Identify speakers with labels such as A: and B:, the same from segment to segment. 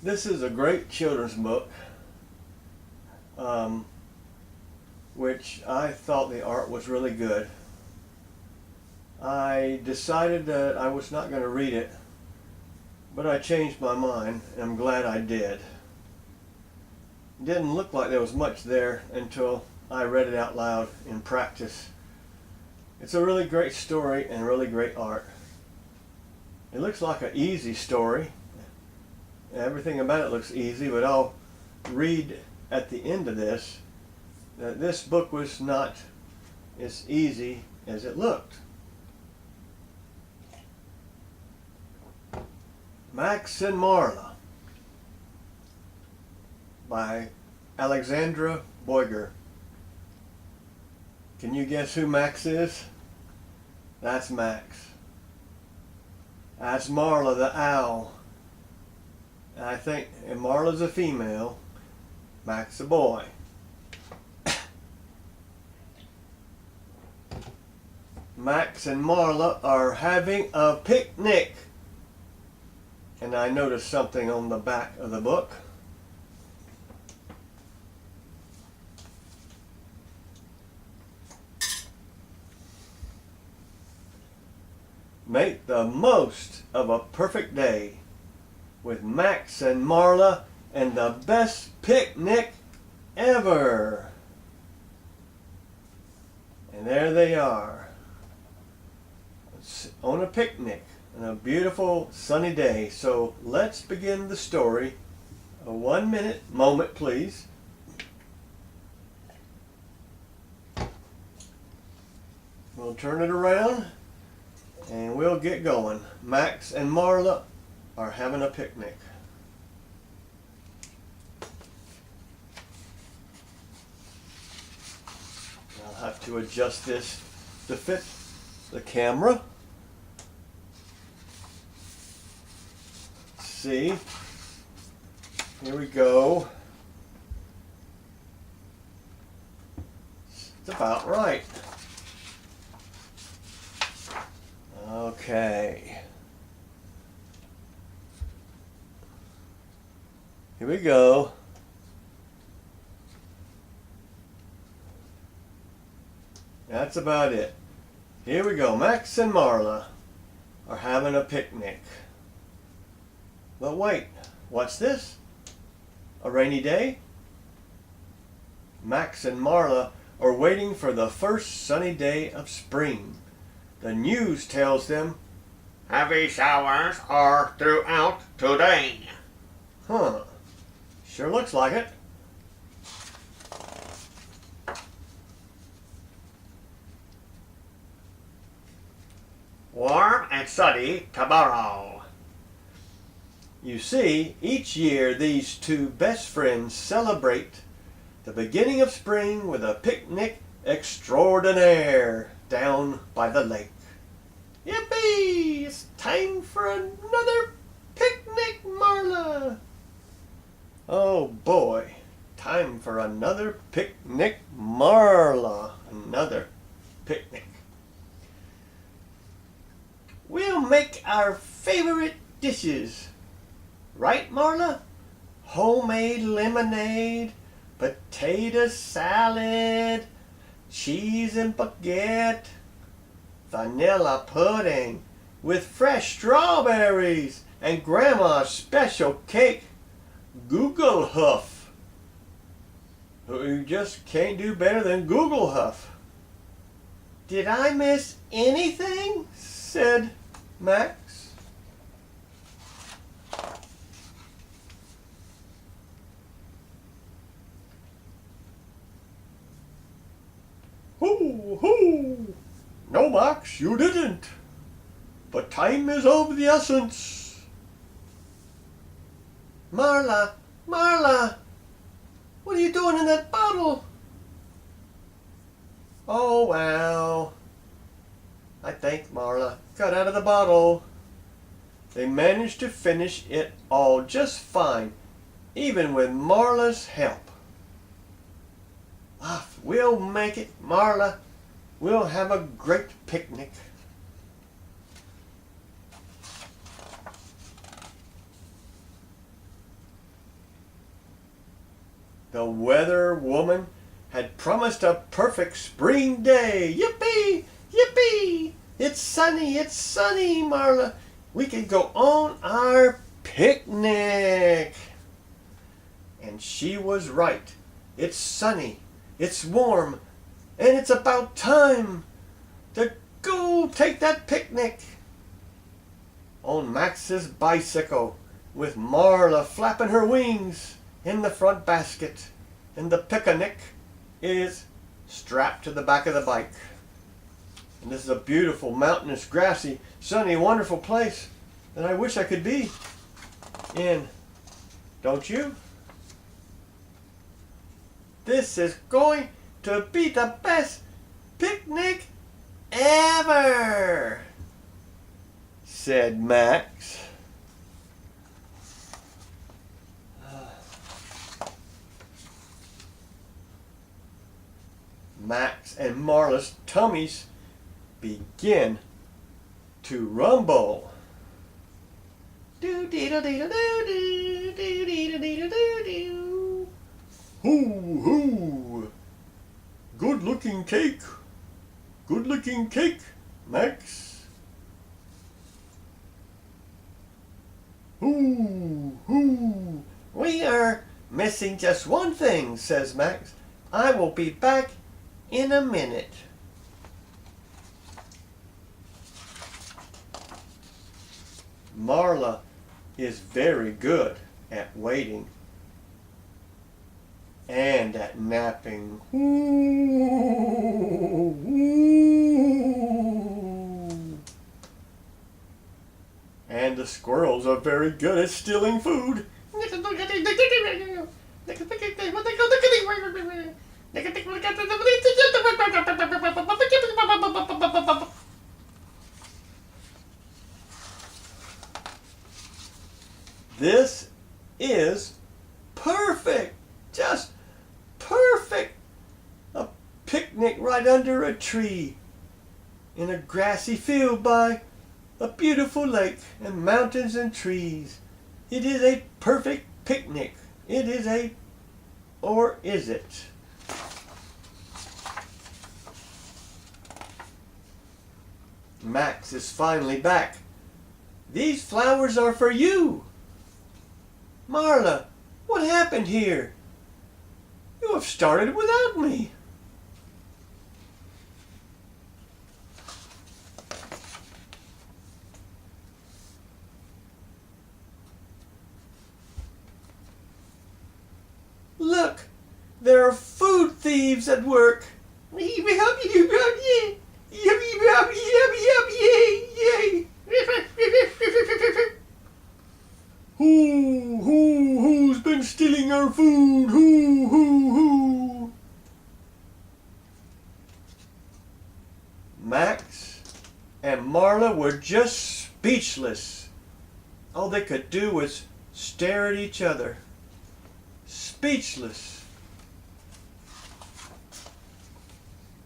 A: This is a great children's book, which I thought the art was really good. I decided that I was not going to read it, but I changed my mind, and I'm glad I did. It didn't look like there was much there until I read it out loud in practice. It's a really great story and really great art. It looks like an easy story. Everything about it looks easy, but I'll read at the end of this that this book was not as easy as it looked. Max and Marla by Alexandra Boyger. Can you guess who Max is? That's Max. That's Marla the owl. I think Marla's a female, Max a boy. Max and Marla are having a picnic. And I noticed something on the back of the book. Make the most of a perfect day with Max and Marla and the best picnic ever. And there they are on a picnic on a beautiful sunny day. So let's begin the story. A 1 minute moment, please. We'll turn it around and we'll get going. Max and Marla are having a picnic. I'll have to adjust this to fit the camera. Let's see. Here we go. It's about right. Okay. Here we go. That's about it. Here we go. Max and Marla are having a picnic. But wait, what's this? A rainy day? Max and Marla are waiting for the first sunny day of spring. The news tells them
B: heavy showers are throughout today.
A: Huh. Sure looks like it.
B: Warm and sunny tomorrow.
A: You see, each year these two best friends celebrate the beginning of spring with a picnic extraordinaire down by the lake. Yippee! It's time for another picnic, Marla! Oh boy, time for another picnic, Marla. Another picnic. We'll make our favorite dishes. Right, Marla? Homemade lemonade, potato salad, cheese and baguette, vanilla pudding with fresh strawberries, and Grandma's special cake, Google Huff. You just can't do better than Google Huff. Did I miss anything? Said Max. Hoo, hoo! No, Max, you didn't. But time is of the essence. Marla, Marla, what are you doing in that bottle? Oh, well, I think Marla got out of the bottle. They managed to finish it all just fine, even with Marla's help. We'll make it, Marla. We'll have a great picnic. The weather woman had promised a perfect spring day. Yippee! Yippee! It's sunny, Marla. We can go on our picnic. And she was right. It's sunny, it's warm, and it's about time to go take that picnic. On Max's bicycle, with Marla flapping her wings in the front basket, and the picnic is strapped to the back of the bike. And this is a beautiful, mountainous, grassy, sunny, wonderful place that I wish I could be in. Don't you? This is going to be the best picnic ever, said Max. Max and Marla's tummies begin to rumble. Hoo hoo! Good looking cake. Good looking cake, Max. Hoo hoo! We are missing just one thing, says Max. I will be back in a minute. Marla is very good at waiting and at napping. And the squirrels are very good at stealing food. This is perfect, just perfect. A picnic right under a tree in a grassy field by a beautiful lake and mountains and trees. It is a perfect picnic. It is a, or is it? Max is finally back. These flowers are for you. Marla, what happened here? You have started without me. Look, there are food thieves at work. Who's been stealing our food? Who? Max and Marla were just speechless. All they could do was stare at each other. Speechless.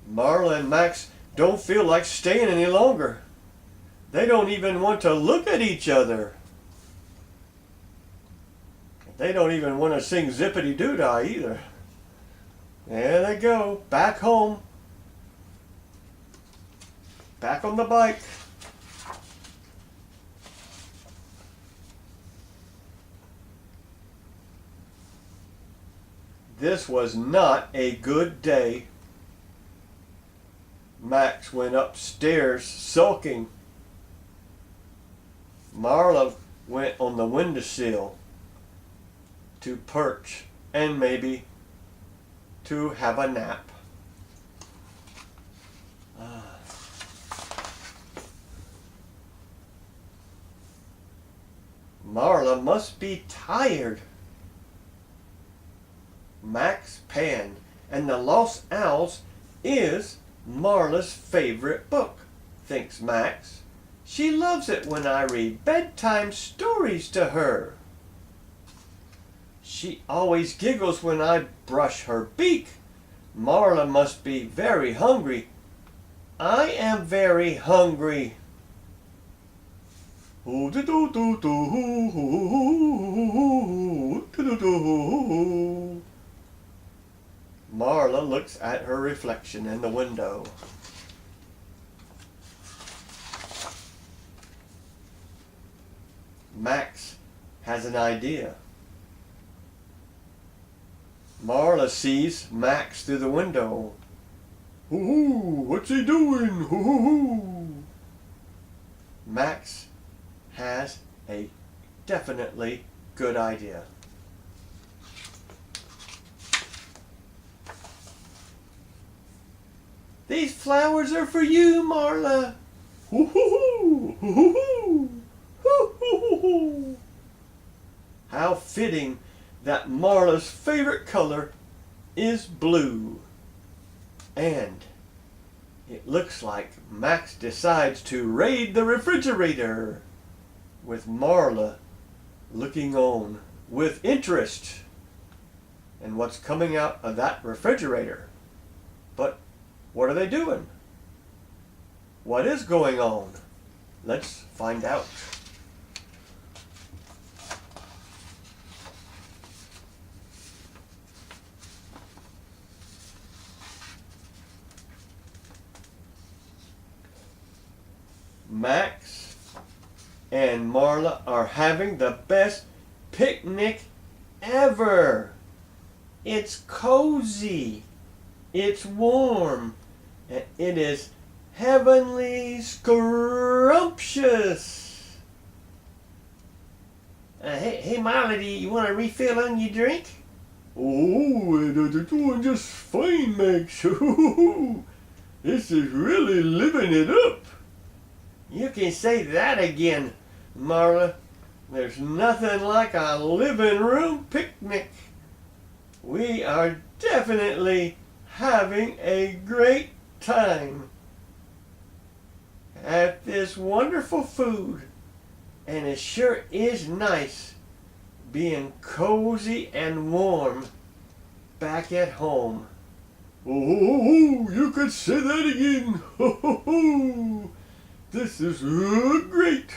A: Marla and Max don't feel like staying any longer. They don't even want to look at each other. They don't even want to sing Zippity-Doo-Dah either. There they go, back home. Back on the bike. This was not a good day. Max went upstairs sulking. Marla went on the windowsill to perch and maybe to have a nap. Marla must be tired. Max Pan and the Lost Owls is Marla's favorite book, thinks Max. She loves it when I read bedtime stories to her. She always giggles when I brush her beak. Marla must be very hungry. I am very hungry. Marla looks at her reflection in the window. Max has an idea. Marla sees Max through the window. Hoo-hoo, what's he doing? Hoo-hoo-hoo. Max has a definitely good idea. These flowers are for you, Marla. Hoo-hoo-hoo, hoo-hoo-hoo, hoo-hoo-hoo. How fitting that Marla's favorite color is blue. And it looks like Max decides to raid the refrigerator, with Marla looking on with interest in what's coming out of that refrigerator. But what are they doing? What is going on? Let's find out. Max and Marla are having the best picnic ever. It's cozy, it's warm, and it is heavenly scrumptious. Hey Marla, do you want a refill on your drink? Oh, it's doing just fine, Max. This is really living it up. You can say that again, Marla. There's nothing like a living room picnic. We are definitely having a great time at this wonderful food. And it sure is nice being cozy and warm back at home. Oh, you could say that again. This is great.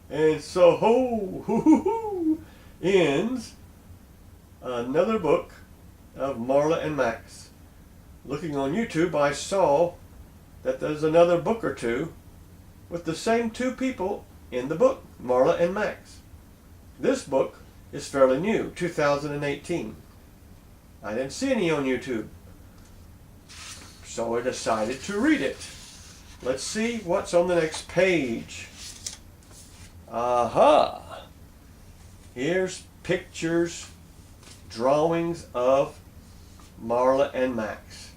A: And so ends another book of Marla and Max. Looking on YouTube, I saw that there's another book or two with the same two people in the book, Marla and Max. This book is fairly new, 2018. I didn't see any on YouTube, so I decided to read it. Let's see what's on the next page. Aha! Here's pictures, drawings of Marla and Max.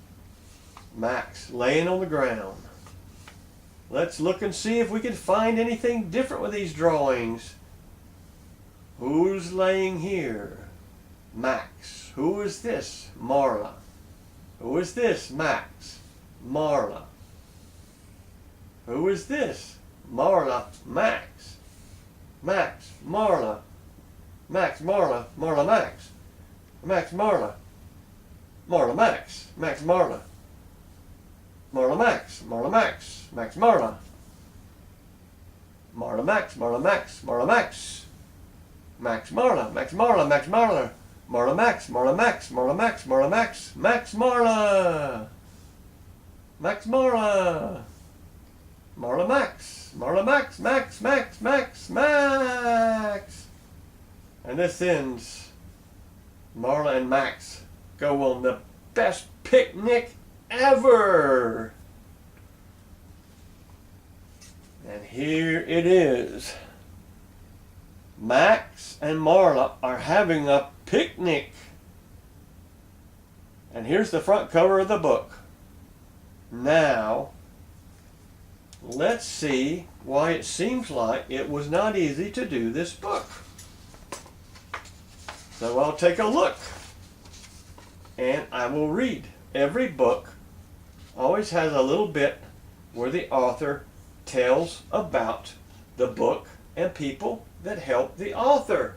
A: Max laying on the ground. Let's look and see if we can find anything different with these drawings. Who's laying here? Max. Who is this? Marla. Who is this? Max. Marla. Who is this? Marla. Max. Max. Marla. Max. Marla. Marla. Max. Max. Marla. Marla. Max. Max. Marla. Marla. Max. Marla. Max. Max. Marla. Marla. Max. Marla. Max. Marla. Max. Max. Marla. Max. Marla. Max. Marla. Marla. Max. Marla. Max. Marla. Max. Marla. Max. Max. Marla. Max. Marla. Marla. Max. Marla. Max. Max. Max. Max. Max. And this ends. Marla and Max go on the best picnic ever. And here it is. Max and Marla are having a picnic. And here's the front cover of the book. Now, let's see why it seems like it was not easy to do this book. So I'll take a look and I will read. Every book always has a little bit where the author tells about the book and people that help the author.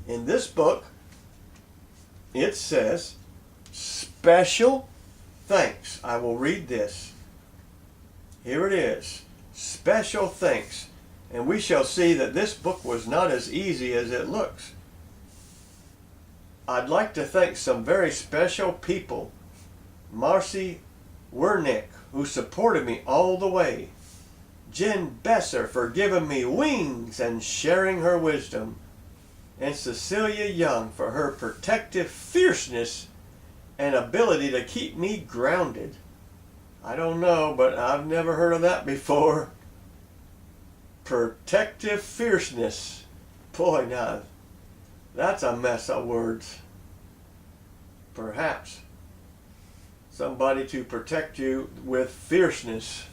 A: In this book, it says, special thanks. I will read this. Here it is. Special thanks and we shall see that this book was not as easy as it looks. I'd like to thank some very special people. Marcy Wernick, who supported me all the way. Jen Besser for giving me wings and sharing her wisdom. And Cecilia Young for her protective fierceness and ability to keep me grounded. I don't know, but I've never heard of that before. Protective fierceness. Boy, now, that's a mess of words. Perhaps somebody to protect you with fierceness.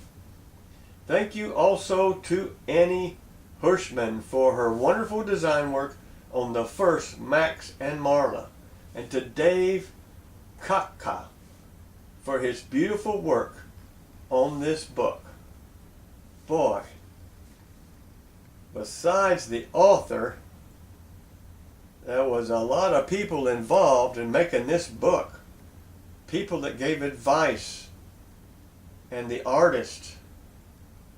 A: Thank you also to Annie Hirschman for her wonderful design work on the first Max and Marla, and to Dave Kaka for his beautiful work on this book. Boy, besides the author, there was a lot of people involved in making this book. People that gave advice, and the artist,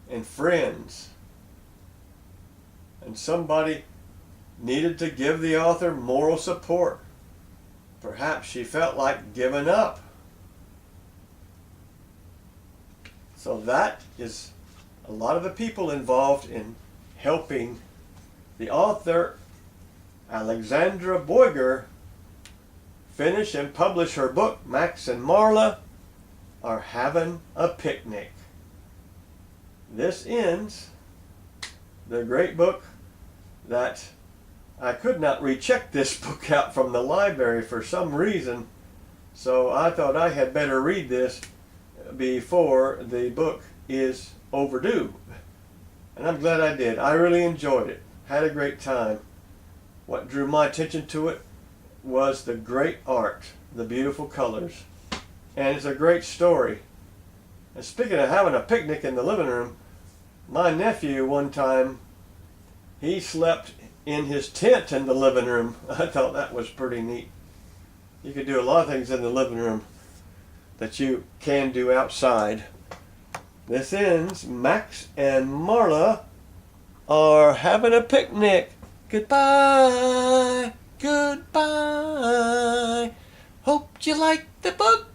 A: and friends. And somebody needed to give the author moral support. Perhaps she felt like giving up. So that is a lot of the people involved in helping the author, Alexandra Boyger, finish and publish her book, Max and Marla Are Having a Picnic. This ends the great book that I could not recheck this book out from the library for some reason, so I thought I had better read this before the book is overdue. And I'm glad I did. I really enjoyed it. Had a great time. What drew my attention to it was the great art, the beautiful colors. And it's a great story. And speaking of having a picnic in the living room, my nephew one time, he slept in his tent in the living room. I thought that was pretty neat. You could do a lot of things in the living room that you can do outside. This ends Max and Marla Are Having a Picnic. Goodbye. Goodbye. Hope you like the book.